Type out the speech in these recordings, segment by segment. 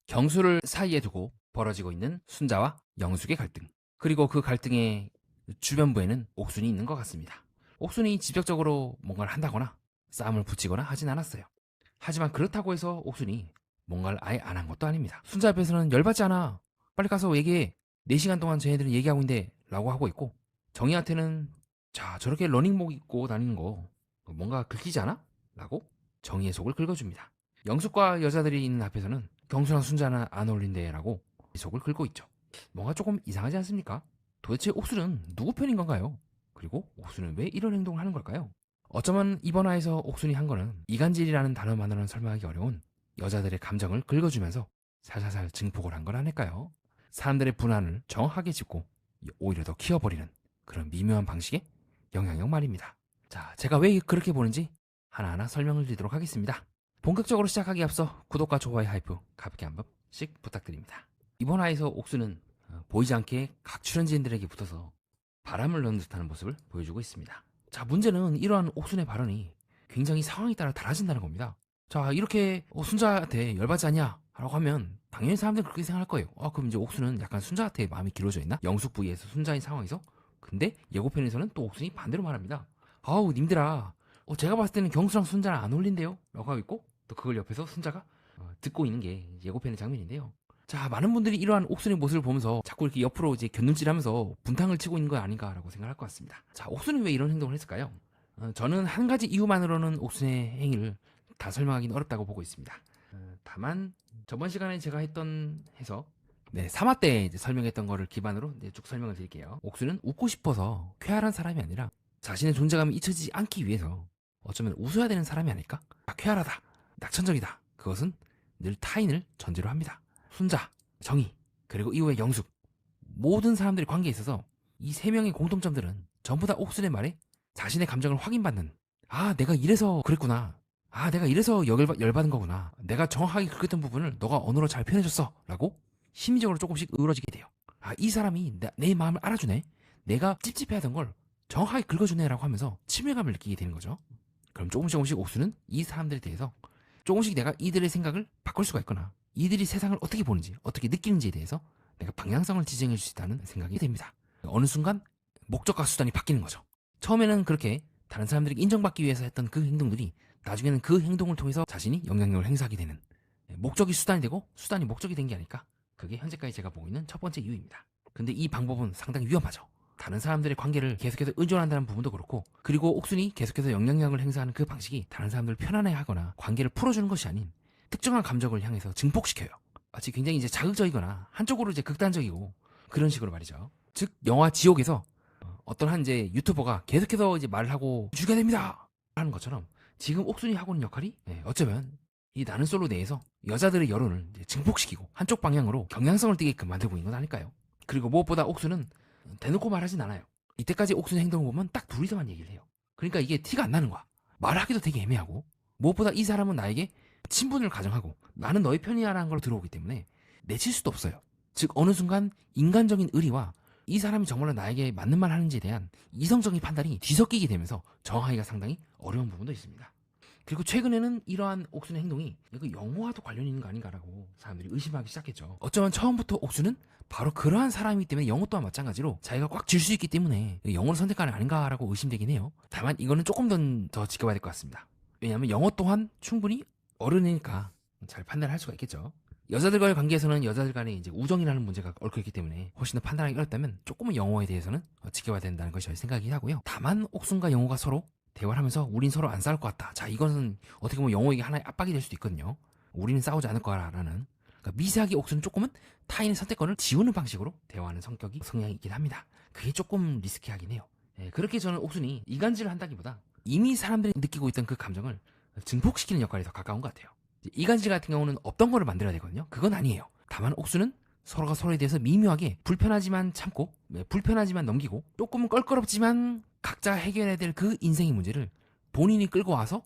경수를 사이에 두고 벌어지고 있는 순자와 영숙의 갈등. 그리고 그 갈등의 주변부에는 옥순이 있는 것 같습니다. 옥순이 직접적으로 뭔가를 한다거나 싸움을 붙이거나 하진 않았어요. 하지만 그렇다고 해서 옥순이 뭔가를 아예 안 한 것도 아닙니다. 순자 앞에서는 열받지 않아. 빨리 가서 얘기해. 4시간 동안 쟤네들은 얘기하고 있는데 라고 하고 있고, 정희한테는 자 저렇게 러닝복 입고 다니는 거 뭔가 긁히지 않아? 라고 정희의 속을 긁어줍니다. 영숙과 여자들이 있는 앞에서는 경수랑 순자는 안 어울린대 라고 속을 긁고 있죠. 뭔가 조금 이상하지 않습니까? 도대체 옥수는 누구 편인 건가요? 그리고 옥수는 왜 이런 행동을 하는 걸까요? 어쩌면 이번 화에서 옥순이 한 거는 이간질이라는 단어만으로는 설명하기 어려운 여자들의 감정을 긁어주면서 살살살 증폭을 한 건 아닐까요? 사람들의 불안을 정확하게 짚고 오히려 더 키워버리는 그런 미묘한 방식의 영향력 말입니다. 자, 제가 왜 그렇게 보는지 하나하나 설명을 드리도록 하겠습니다. 본격적으로 시작하기 앞서 구독과 좋아요 하이프 가볍게 한 번씩 부탁드립니다. 이번 화에서 옥수는 보이지 않게 각 출연진들에게 붙어서 바람을 넣는 듯한 모습을 보여주고 있습니다. 자, 문제는 이러한 옥순의 발언이 굉장히 상황에 따라 달라진다는 겁니다. 자, 이렇게 순자한테 열받지 않냐? 라고 하면 당연히 사람들은 그렇게 생각할 거예요. 그럼 이제 옥순은 약간 순자한테 마음이 길어져 있나? 영숙 부위에서 순자인 상황에서? 근데 예고편에서는 또 옥순이 반대로 말합니다. 아우, 님들아. 제가 봤을 때는 경수랑 순자랑 안 어울린대요? 라고 하고 있고, 또 그걸 옆에서 순자가 듣고 있는 게 예고편의 장면인데요. 자, 많은 분들이 이러한 옥순의 모습을 보면서 자꾸 이렇게 옆으로 이제 곁눈질하면서 분탕을 치고 있는 거 아닌가라고 생각할 것 같습니다. 자, 옥순이 왜 이런 행동을 했을까요? 저는 한 가지 이유만으로는 옥순의 행위를 다 설명하기는 어렵다고 보고 있습니다. 다만 저번 시간에 제가 했던 해석, 3화 때 이제 설명했던 거를 기반으로 이제 쭉 설명을 드릴게요. 옥순은 웃고 싶어서 쾌활한 사람이 아니라 자신의 존재감이 잊혀지지 않기 위해서 어쩌면 웃어야 되는 사람이 아닐까? 쾌활하다, 낙천적이다. 그것은 늘 타인을 전제로 합니다. 순자, 정희, 그리고 이후에 영숙, 모든 사람들의 관계에 있어서 이 3명의 공통점들은 전부 다 옥순의 말에 자신의 감정을 확인받는, 내가 이래서 그랬구나, 내가 이래서 열받은 거구나, 내가 정확하게 그랬던 부분을 너가 언어로 잘 표현해줬어 라고 심리적으로 조금씩 의로지게 돼요. 이 사람이 내 마음을 알아주네, 내가 찝찝해하던 걸 정확하게 긁어주네 라고 하면서 친밀감을 느끼게 되는 거죠. 그럼 조금씩 옥수는 이 사람들에 대해서 조금씩 내가 이들의 생각을 바꿀 수가 있거나 이들이 세상을 어떻게 보는지, 어떻게 느끼는지에 대해서 내가 방향성을 지정해 줄 수 있다는 생각이 됩니다. 어느 순간 목적과 수단이 바뀌는 거죠. 처음에는 그렇게 다른 사람들에게 인정받기 위해서 했던 그 행동들이 나중에는 그 행동을 통해서 자신이 영향력을 행사하게 되는, 목적이 수단이 되고 수단이 목적이 된 게 아닐까? 그게 현재까지 제가 보고 있는 첫 번째 이유입니다. 근데 이 방법은 상당히 위험하죠. 다른 사람들의 관계를 계속해서 의존한다는 부분도 그렇고, 그리고 옥순이 계속해서 영향력을 행사하는 그 방식이 다른 사람들을 편안해하거나 관계를 풀어주는 것이 아닌 특정한 감정을 향해서 증폭시켜요. 마치 굉장히 이제 자극적이거나 한쪽으로 이제 극단적이고 그런 식으로 말이죠. 즉 영화 지옥에서 어떤 한 이제 유튜버가 계속해서 이제 말을 하고 죽여야 됩니다 하는 것처럼, 지금 옥순이 하고 있는 역할이 어쩌면 이 나는 솔로 내에서 여자들의 여론을 이제 증폭시키고 한쪽 방향으로 경향성을 띠게끔 만들고 있는 건 아닐까요? 그리고 무엇보다 옥순은 대놓고 말하진 않아요. 이때까지 옥순의 행동을 보면 딱 둘이서만 얘기를 해요. 그러니까 이게 티가 안 나는 거야. 말하기도 되게 애매하고, 무엇보다 이 사람은 나에게 친분을 가정하고 나는 너의 편이야 라는 걸 들어오기 때문에 내칠 수도 없어요. 즉 어느 순간 인간적인 의리와 이 사람이 정말로 나에게 맞는 말 하는지에 대한 이성적인 판단이 뒤섞이게 되면서 정하기가 상당히 어려운 부분도 있습니다. 그리고 최근에는 이러한 옥순의 행동이 이거 영어와도 관련이 있는 거 아닌가라고 사람들이 의심하기 시작했죠. 어쩌면 처음부터 옥순은 바로 그러한 사람이기 때문에 영어 또한 마찬가지로 자기가 꽉 질 수 있기 때문에 영어를 선택하는 아닌가라고 의심되긴 해요. 다만 이거는 조금 더 지켜봐야 될 것 같습니다. 왜냐하면 영어 또한 충분히 어른이니까 잘 판단할 수가 있겠죠. 여자들과의 관계에서는 여자들 간에 이제 우정이라는 문제가 얽혀 있기 때문에 훨씬 더 판단하기 어렵다면 조금은 영어에 대해서는 지켜봐야 된다는 것이 저의 생각이긴 하고요. 다만 옥순과 영어가 서로 대화를 하면서 우린 서로 안 싸울 것 같다. 자, 이것은 어떻게 보면 영어에게 하나의 압박이 될 수도 있거든요. 우리는 싸우지 않을 거라는. 그러니까 미세하게 옥순은 조금은 타인의 선택권을 지우는 방식으로 대화하는 성향이 있긴 합니다. 그게 조금 리스키하긴 해요. 그렇게 저는 옥순이 이간질을 한다기보다 이미 사람들이 느끼고 있던 그 감정을 증폭시키는 역할이 더 가까운 것 같아요. 이간질 같은 경우는 없던 거를 만들어야 되거든요. 그건 아니에요. 다만 옥수는 서로가 서로에 대해서 미묘하게 불편하지만 참고, 불편하지만 넘기고, 조금은 껄끄럽지만 각자 해결해야 될 그 인생의 문제를 본인이 끌고 와서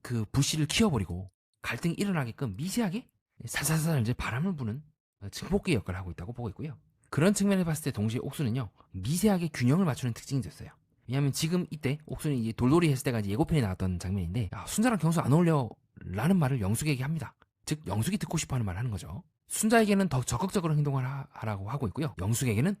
그 불씨를 키워버리고 갈등이 일어나게끔 미세하게 살살살 이제 바람을 부는 증폭기의 역할을 하고 있다고 보고 있고요. 그런 측면을 봤을 때 동시에 옥수는요, 미세하게 균형을 맞추는 특징이 있었어요. 왜냐하면 지금 이때 옥수는 이제 돌돌이 했을 때가 이제 예고편에 나왔던 장면인데, 순자랑 경수 안 어울려 라는 말을 영숙에게 합니다. 즉 영숙이 듣고 싶어하는 말을 하는 거죠. 순자에게는 더 적극적으로 행동을 하라고 하고 있고요. 영숙에게는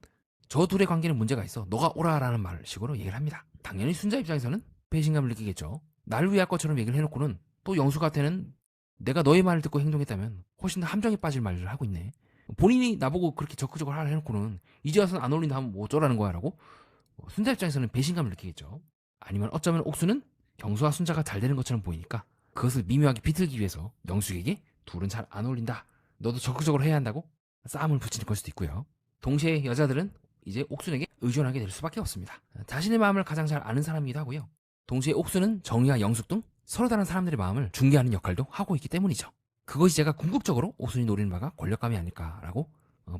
저 둘의 관계는 문제가 있어. 너가 오라라는 말 식으로 얘기를 합니다. 당연히 순자 입장에서는 배신감을 느끼겠죠. 나를 위할 것처럼 얘기를 해놓고는 또 영숙한테는 내가 너의 말을 듣고 행동했다면 훨씬 더 함정에 빠질 말을 하고 있네. 본인이 나보고 그렇게 적극적으로 하라 해놓고는 이제 와서는 안 어울린다 하면 뭐 어쩌라는 거야 라고 순자 입장에서는 배신감을 느끼겠죠. 아니면 어쩌면 옥수는 경수와 순자가 잘 되는 것처럼 보이니까 그것을 미묘하게 비틀기 위해서 영숙에게 둘은 잘 안 어울린다. 너도 적극적으로 해야 한다고 싸움을 붙이는 걸 수도 있고요. 동시에 여자들은 이제 옥순에게 의존하게 될 수밖에 없습니다. 자신의 마음을 가장 잘 아는 사람이기도 하고요. 동시에 옥순은 정희와 영숙 등 서로 다른 사람들의 마음을 중개하는 역할도 하고 있기 때문이죠. 그것이 제가 궁극적으로 옥순이 노리는 바가 권력감이 아닐까라고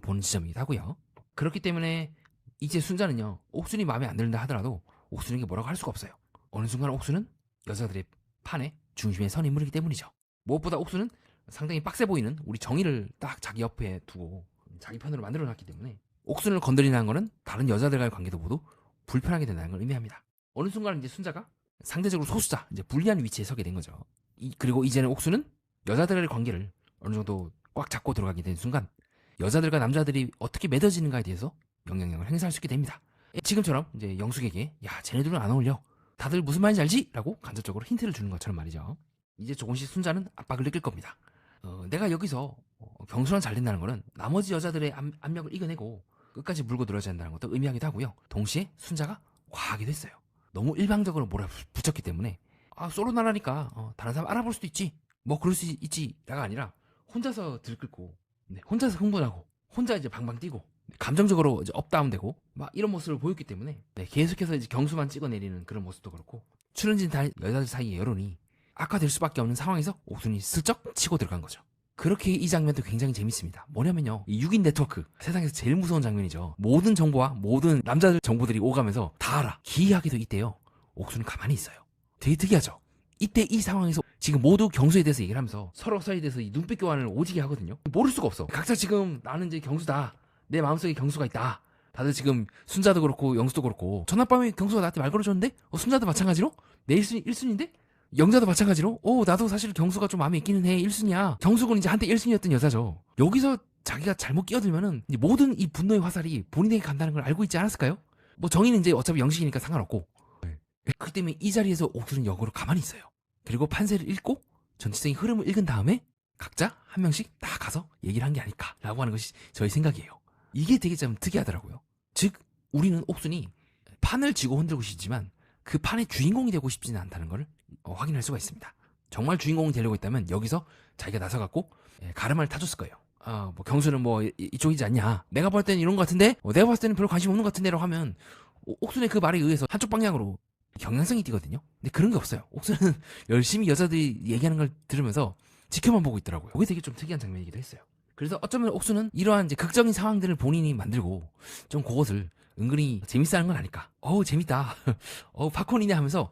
보는 지점이기도 하고요. 그렇기 때문에 이제 순자는요. 옥순이 마음에 안 든다 하더라도 옥순에게 뭐라고 할 수가 없어요. 어느 순간 옥순은 여자들의 판의 중심에 선 인물이기 때문이죠. 무엇보다 옥순은 상당히 빡세 보이는 우리 정희를 딱 자기 옆에 두고 자기 편으로 만들어놨기 때문에 옥순을 건드리는 거는 다른 여자들과의 관계도 모두 불편하게 된다는 걸 의미합니다. 어느 순간 이제 순자가 상대적으로 소수자, 이제 불리한 위치에 서게 된 거죠. 그리고 이제는 옥순은 여자들과의 관계를 어느 정도 꽉 잡고 들어가게 된 순간 여자들과 남자들이 어떻게 맺어지는가에 대해서 영향력을 행사할 수 있게 됩니다. 지금처럼 이제 영숙에게 야 쟤네들은 안 어울려. 다들 무슨 말인지 알지? 라고 간접적으로 힌트를 주는 것처럼 말이죠. 이제 조금씩 순자는 압박을 느낄 겁니다. 내가 여기서 경수랑 잘 된다는 거는 나머지 여자들의 압력을 이겨내고 끝까지 물고 늘어져야 한다는 것도 의미하기도 하고요. 동시에 순자가 과하기도 했어요. 너무 일방적으로 몰아붙였기 때문에 솔로 나라니까 다른 사람 알아볼 수도 있지. 뭐 그럴 수 있지가 아니라 혼자서 들끓고 혼자서 흥분하고 혼자 이제 방방 뛰고 감정적으로 이제 업다운되고 막 이런 모습을 보였기 때문에 계속해서 이제 경수만 찍어내리는 그런 모습도 그렇고 출연진 여자들 사이의 여론이 악화될 수밖에 없는 상황에서 옥순이 슬쩍 치고 들어간 거죠. 그렇게 이 장면도 굉장히 재밌습니다. 뭐냐면요. 이 6인 네트워크 세상에서 제일 무서운 장면이죠. 모든 정보와 모든 남자들 정보들이 오가면서 다 알아. 기이하게도 이때요. 옥순은 가만히 있어요. 되게 특이하죠. 이때 이 상황에서 지금 모두 경수에 대해서 얘기를 하면서 서로 사이에 대해서 이 눈빛 교환을 오지게 하거든요. 모를 수가 없어. 각자 지금 나는 이제 경수다. 내 마음속에 경수가 있다. 다들 지금 순자도 그렇고 영수도 그렇고 전날밤에 경수가 나한테 말 걸어줬는데 순자도 마찬가지로 내 1순위인데 영자도 마찬가지로 나도 사실 경수가 좀 마음에 있기는 해. 1순위야. 경수군 이제 한때 1순위였던 여자죠. 여기서 자기가 잘못 끼어들면은 모든 이 분노의 화살이 본인에게 간다는 걸 알고 있지 않았을까요? 뭐 정의는 이제 어차피 영식이니까 상관없고 그 때문에 이 자리에서 옥수는 역으로 가만히 있어요. 그리고 판세를 읽고 전체적인 흐름을 읽은 다음에 각자 한 명씩 다 가서 얘기를 한 게 아닐까라고 하는 것이 저희 생각이에요. 이게 되게 좀 특이하더라고요. 즉 우리는 옥순이 판을 쥐고 흔들고 싶지만 그 판의 주인공이 되고 싶지는 않다는 걸 확인할 수가 있습니다. 정말 주인공이 되려고 했다면 여기서 자기가 나서갖고 가르마를 타줬을 거예요. 뭐 경수는 뭐 이쪽이지 않냐. 내가 볼 때는 이런 것 같은데 내가 봤을 때는 별로 관심 없는 것 같은데라고 하면 옥순의 그 말에 의해서 한쪽 방향으로 경향성이 띄거든요. 근데 그런 게 없어요. 옥순은 열심히 여자들이 얘기하는 걸 들으면서 지켜만 보고 있더라고요. 그게 되게 좀 특이한 장면이기도 했어요. 그래서 어쩌면 옥수는 이러한 이제 극적인 상황들을 본인이 만들고 좀 그것을 은근히 재밌어 하는 건 아닐까. 재밌다. 팝콘이네 하면서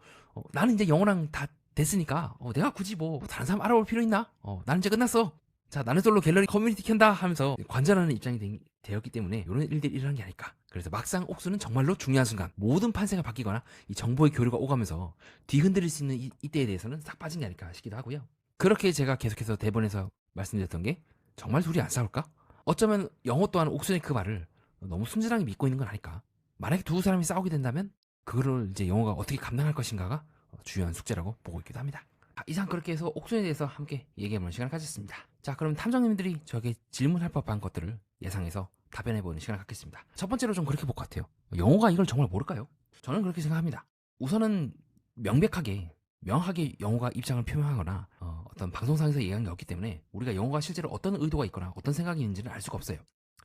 나는 이제 영호랑 다 됐으니까 내가 굳이 뭐 다른 사람 알아볼 필요 있나? 나는 이제 끝났어. 자, 나는 솔로 갤러리 커뮤니티 켠다 하면서 관전하는 입장이 되었기 때문에 이런 일들이 일어난 게 아닐까. 그래서 막상 옥수는 정말로 중요한 순간 모든 판세가 바뀌거나 이 정보의 교류가 오가면서 뒤흔들릴 수 있는 이때에 대해서는 싹 빠진 게 아닐까 싶기도 하고요. 그렇게 제가 계속해서 대본에서 말씀드렸던 게 정말 둘이 안 싸울까? 어쩌면 영호 또한 옥순의 그 말을 너무 순진하게 믿고 있는 건 아닐까? 만약에 두 사람이 싸우게 된다면 그거를 이제 영호가 어떻게 감당할 것인가가 중요한 숙제라고 보고 있기도 합니다. 이상 그렇게 해서 옥순에 대해서 함께 얘기해보는 시간을 가졌습니다. 자, 그럼 탐정님들이 저에게 질문할 법한 것들을 예상해서 답변해보는 시간을 갖겠습니다. 첫 번째로 좀 그렇게 볼 것 같아요. 영호가 이걸 정말 모를까요? 저는 그렇게 생각합니다. 우선은 명확하게 영호가 입장을 표명하거나 어떤 방송상에서 얘기한 게 없기 때문에 우리가 영호가 실제로 어떤 의도가 있거나 어떤 생각이 있는지는 알 수가 없어요.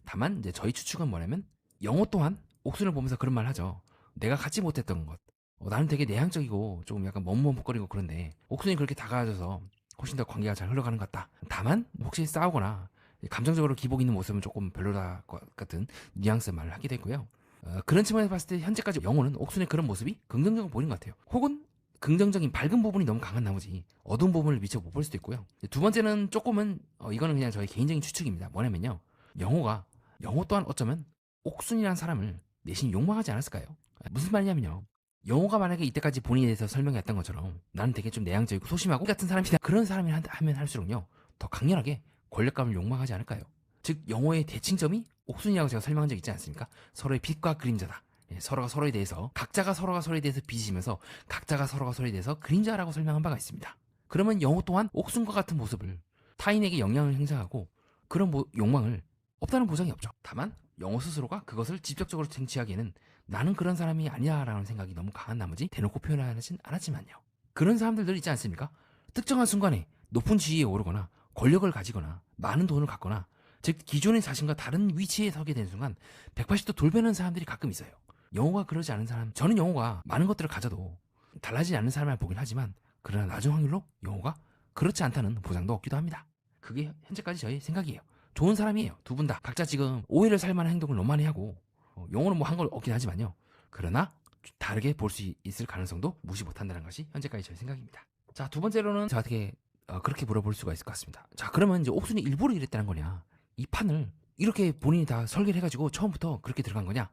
다만 이제 저희 추측은 뭐냐면 영호 또한 옥순을 보면서 그런 말 하죠. 내가 갖지 못했던 것. 나는 되게 내향적이고 조금 약간 머뭇머뭇거리고 그런데 옥순이 그렇게 다가와줘서 훨씬 더 관계가 잘 흘러가는 것 같다. 다만 혹시 싸우거나 감정적으로 기복 있는 모습은 조금 별로다 같은 뉘앙스의 말을 하기도 했고요. 그런 측면에서 봤을 때 현재까지 영호는 옥순의 그런 모습이 긍정적으로 보이는 것 같아요. 혹은 긍정적인 밝은 부분이 너무 강한 나머지 어두운 부분을 미처 못 볼 수도 있고요. 두 번째는 조금은 이거는 그냥 저의 개인적인 추측입니다. 뭐냐면요. 영호 또한 어쩌면 옥순이라는 사람을 내심 욕망하지 않았을까요? 무슨 말이냐면요. 영호가 만약에 이때까지 본인에 대해서 설명했던 것처럼 나는 되게 좀 내향적이고 소심하고 같은 사람이다. 그런 사람이 하면 할수록요. 더 강렬하게 권력감을 욕망하지 않을까요? 즉 영호의 대칭점이 옥순이라고 제가 설명한 적 있지 않습니까? 서로의 빛과 그림자다. 서로가 서로에 대해서 각자가 서로가 서로에 대해서 빛이면서 각자가 서로가 서로에 대해서 그림자라고 설명한 바가 있습니다. 그러면 영호 또한 옥순과 같은 모습을 타인에게 영향을 행사하고 그런 욕망을 없다는 보장이 없죠. 다만 영호 스스로가 그것을 직접적으로 쟁취하기에는 나는 그런 사람이 아니야라는 생각이 너무 강한 나머지 대놓고 표현하진 않았지만요. 그런 사람들 있지 않습니까? 특정한 순간에 높은 지위에 오르거나 권력을 가지거나 많은 돈을 갖거나 즉 기존의 자신과 다른 위치에 서게 되는 순간 180도 돌변하는 사람들이 가끔 있어요. 영호가 그러지 않은 사람, 저는 영호가 많은 것들을 가져도 달라지지 않는 사람을 보긴 하지만 그러나 나중 확률로 영호가 그렇지 않다는 보장도 없기도 합니다. 그게 현재까지 저의 생각이에요. 좋은 사람이에요. 두 분 다 각자 지금 오해를 살 만한 행동을 너무 많이 하고 영호는 뭐 한 걸 없긴 하지만요. 그러나 다르게 볼 수 있을 가능성도 무시 못한다는 것이 현재까지 저의 생각입니다. 자, 두 번째로는 저한테 그렇게 물어볼 수가 있을 것 같습니다. 자, 그러면 이제 옥순이 일부러 이랬다는 거냐? 이 판을 이렇게 본인이 다 설계를 해가지고 처음부터 그렇게 들어간 거냐?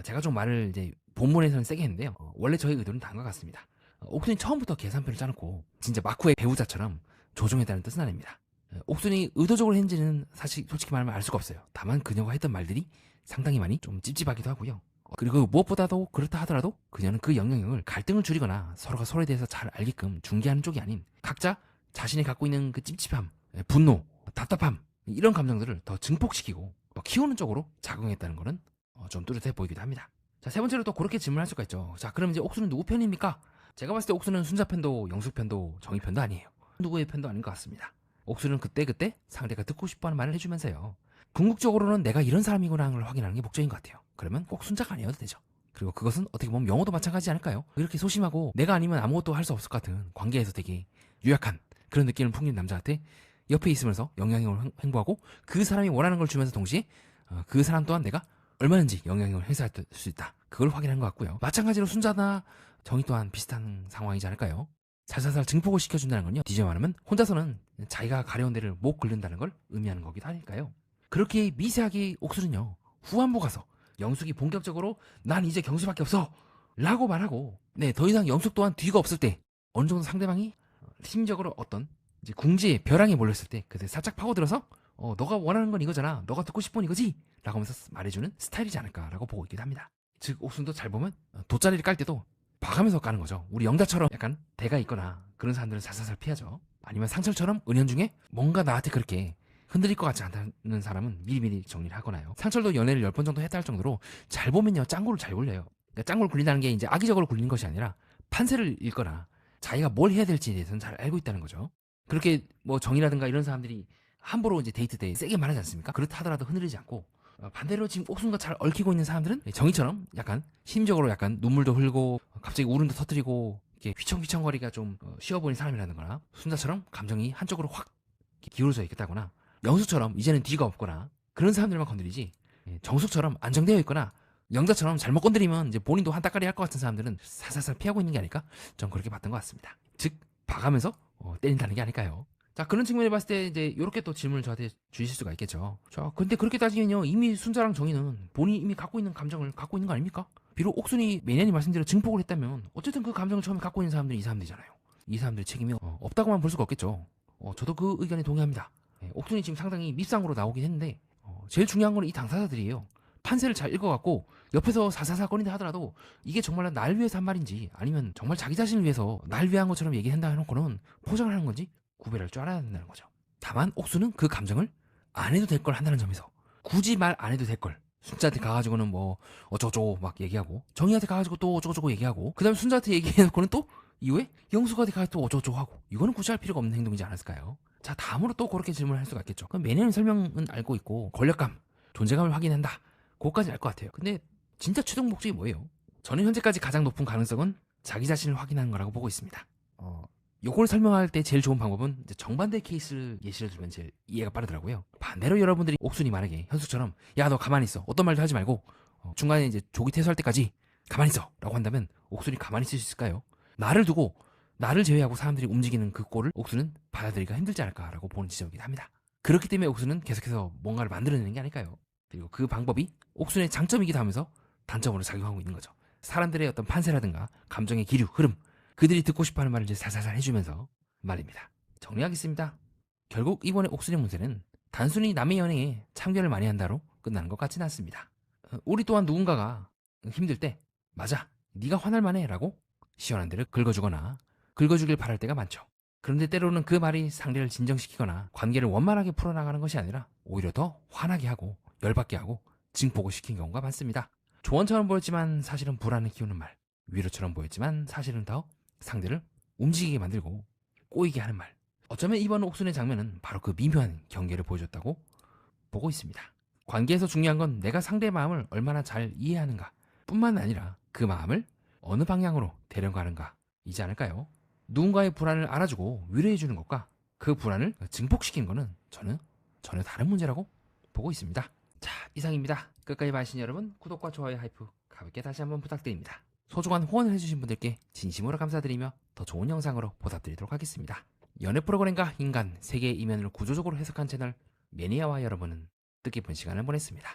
제가 좀 말을 이제 본문에서는 세게 했는데요. 원래 저의 의도는 다른 것 같습니다. 옥순이 처음부터 계산표를 짜놓고 진짜 마쿠의 배우자처럼 조종했다는 뜻은 아닙니다. 옥순이 의도적으로 했는지는 사실 솔직히 말하면 알 수가 없어요. 다만 그녀가 했던 말들이 상당히 많이 좀 찝찝하기도 하고요. 그리고 무엇보다도 그렇다 하더라도 그녀는 그 영향력을 갈등을 줄이거나 서로가 서로에 대해서 잘 알게끔 중개하는 쪽이 아닌 각자 자신이 갖고 있는 그 찝찝함, 분노, 답답함 이런 감정들을 더 증폭시키고 더 키우는 쪽으로 작용했다는 것은 좀 뚜렷해 보이기도 합니다. 자, 세 번째로 또 그렇게 질문할 수가 있죠. 자, 그럼 이제 옥수는 누구 편입니까? 제가 봤을 때 옥수는 순자 편도 영숙 편도 정희 편도 아니에요. 누구의 편도 아닌 것 같습니다. 옥수는 그때그때 상대가 듣고 싶어하는 말을 해주면서요. 궁극적으로는 내가 이런 사람이구나 하는 걸 확인하는 게 목적인 것 같아요. 그러면 꼭 순자가 아니어도 되죠. 그리고 그것은 어떻게 보면 영어도 마찬가지지 않을까요? 이렇게 소심하고 내가 아니면 아무것도 할 수 없을 것 같은 관계에서 되게 유약한 그런 느낌을 풍기는 남자한테 옆에 있으면서 영향력을 행보하고 그 사람이 원하는 걸 주면서 동시에 그 사람 또한 내가 얼마든지 영향력을 행사할 수 있다. 그걸 확인한 것 같고요. 마찬가지로 순자나 정희 또한 비슷한 상황이지 않을까요? 살살살 증폭을 시켜준다는 건요. 뒤져 말하면 혼자서는 자기가 가려운 데를 못 긁는다는 걸 의미하는 거기도 하니까요. 그렇게 미세하게 옥수는요. 후반부 가서 영숙이 본격적으로 난 이제 경수밖에 없어 라고 말하고 더 이상 영숙 또한 뒤가 없을 때 어느 정도 상대방이 심적으로 어떤 이제 궁지에 벼랑에 몰렸을 때 그때 살짝 파고들어서 너가 원하는 건 이거잖아. 너가 듣고 싶은 건 이거지? 라고 하면서 말해주는 스타일이지 않을까라고 보고 있기도 합니다. 즉 옥순도 잘 보면 돗자리를 깔 때도 봐가면서 까는 거죠. 우리 영자처럼 약간 대가 있거나 그런 사람들은 살살살 피하죠. 아니면 상철처럼 은연중에 뭔가 나한테 그렇게 흔들릴 것 같지 않다는 사람은 미리미리 정리를 하거나요. 상철도 연애를 10번 정도 했다 할 정도로 잘 보면요. 짱구를 잘 굴려요. 그러니까 짱구를 굴린다는 게 이제 악의적으로 굴리는 것이 아니라 판세를 읽거나 자기가 뭘 해야 될지에 대해서는 잘 알고 있다는 거죠. 그렇게 뭐 정이라든가 이런 사람들이 함부로 이제 데이트 때 세게 말하지 않습니까? 그렇다 하더라도 흔들리지 않고 반대로 지금 옥순과 잘 얽히고 있는 사람들은 정의처럼 약간 심적으로 약간 눈물도 흘고 갑자기 울음도 터뜨리고 이렇게 휘청휘청거리가 좀 쉬워 보이는 사람이라는 거나 순자처럼 감정이 한쪽으로 확 기울어져 있겠다거나 영숙처럼 이제는 뒤가 없거나 그런 사람들만 건드리지 정숙처럼 안정되어 있거나 영자처럼 잘못 건드리면 이제 본인도 한따까리 할 것 같은 사람들은 살살살 피하고 있는 게 아닐까? 전 그렇게 봤던 것 같습니다. 즉 봐가면서 때린다는 게 아닐까요? 자, 그런 측면에 봤을 때 이제 이렇게 또 질문을 저한테 주실 수가 있겠죠. 자, 근데 그렇게 따지면요 이미 순자랑 정의는 본인이 이미 갖고 있는 감정을 갖고 있는 거 아닙니까? 비록 옥순이 매년이 말씀대로 증폭을 했다면 어쨌든 그 감정을 처음에 갖고 있는 사람들이 이 사람들이잖아요. 이 사람들의 책임이 없다고만 볼 수가 없겠죠. 저도 그 의견에 동의합니다. 옥순이 지금 상당히 밉상으로 나오긴 했는데 제일 중요한 건 이 당사자들이에요. 판세를 잘 읽어갖고 옆에서 사사사 거린다 하더라도 이게 정말 날 위해서 한 말인지 아니면 정말 자기 자신을 위해서 날 위한 것처럼 얘기한다 해놓고는 포장을 하는 건지 구별할 줄 알아야 된다는 거죠. 다만 옥수는 그 감정을 안 해도 될 걸 한다는 점에서 굳이 말 안 해도 될 걸 순자한테 가가지고는 뭐 어쩌고저쩌고 막 얘기하고 정희한테 가가지고 또 어쩌고저쩌고 얘기하고 그 다음에 순자한테 얘기해놓고는 또 이후에 영숙한테 가서 또 어쩌고저쩌고 하고 이거는 굳이 할 필요가 없는 행동이지 않았을까요? 자, 다음으로 또 그렇게 질문을 할 수가 있겠죠. 그럼 매년 설명은 알고 있고 권력감, 존재감을 확인한다. 그것까지 알 것 같아요. 근데 진짜 최종 목적이 뭐예요? 저는 현재까지 가장 높은 가능성은 자기 자신을 확인하는 거라고 보고 있습니다. 요걸 설명할 때 제일 좋은 방법은 이제 정반대 케이스를 예시를 들면 제일 이해가 빠르더라고요. 반대로 여러분들이 옥순이 만약에 현숙처럼 야 너 가만히 있어 어떤 말도 하지 말고 중간에 이제 조기 퇴소할 때까지 가만히 있어 라고 한다면 옥순이 가만히 있을 수 있을까요? 나를 두고 나를 제외하고 사람들이 움직이는 그 꼴을 옥순은 받아들이기가 힘들지 않을까라고 보는 지점이긴 합니다. 그렇기 때문에 옥순은 계속해서 뭔가를 만들어내는 게 아닐까요? 그리고 그 방법이 옥순의 장점이기도 하면서 단점으로 작용하고 있는 거죠. 사람들의 어떤 판세라든가 감정의 기류, 흐름 그들이 듣고 싶어하는 말을 이제 살살살 해주면서 말입니다. 정리하겠습니다. 결국 이번에 옥순의 문제는 단순히 남의 연애에 참견을 많이 한다로 끝나는 것 같지는 않습니다. 우리 또한 누군가가 힘들 때 맞아 네가 화날 만해 라고 시원한 데를 긁어주거나 긁어주길 바랄 때가 많죠. 그런데 때로는 그 말이 상대를 진정시키거나 관계를 원만하게 풀어나가는 것이 아니라 오히려 더 화나게 하고 열받게 하고 증폭을 시킨 경우가 많습니다. 조언처럼 보였지만 사실은 불안을 키우는 말, 위로처럼 보였지만 사실은 더 상대를 움직이게 만들고 꼬이게 하는 말. 어쩌면 이번 옥순의 장면은 바로 그 미묘한 경계를 보여줬다고 보고 있습니다. 관계에서 중요한 건 내가 상대의 마음을 얼마나 잘 이해하는가 뿐만 아니라 그 마음을 어느 방향으로 데려가는가 이지 않을까요? 누군가의 불안을 알아주고 위로해주는 것과 그 불안을 증폭시키는 것은 저는 전혀 다른 문제라고 보고 있습니다. 자, 이상입니다. 끝까지 봐주신 여러분 구독과 좋아요 하이프 가볍게 다시 한번 부탁드립니다. 소중한 후원을 해주신 분들께 진심으로 감사드리며 더 좋은 영상으로 보답드리도록 하겠습니다. 연애 프로그램과 인간, 세계의 이면을 구조적으로 해석한 채널 매니아와 여러분은 뜻깊은 시간을 보냈습니다.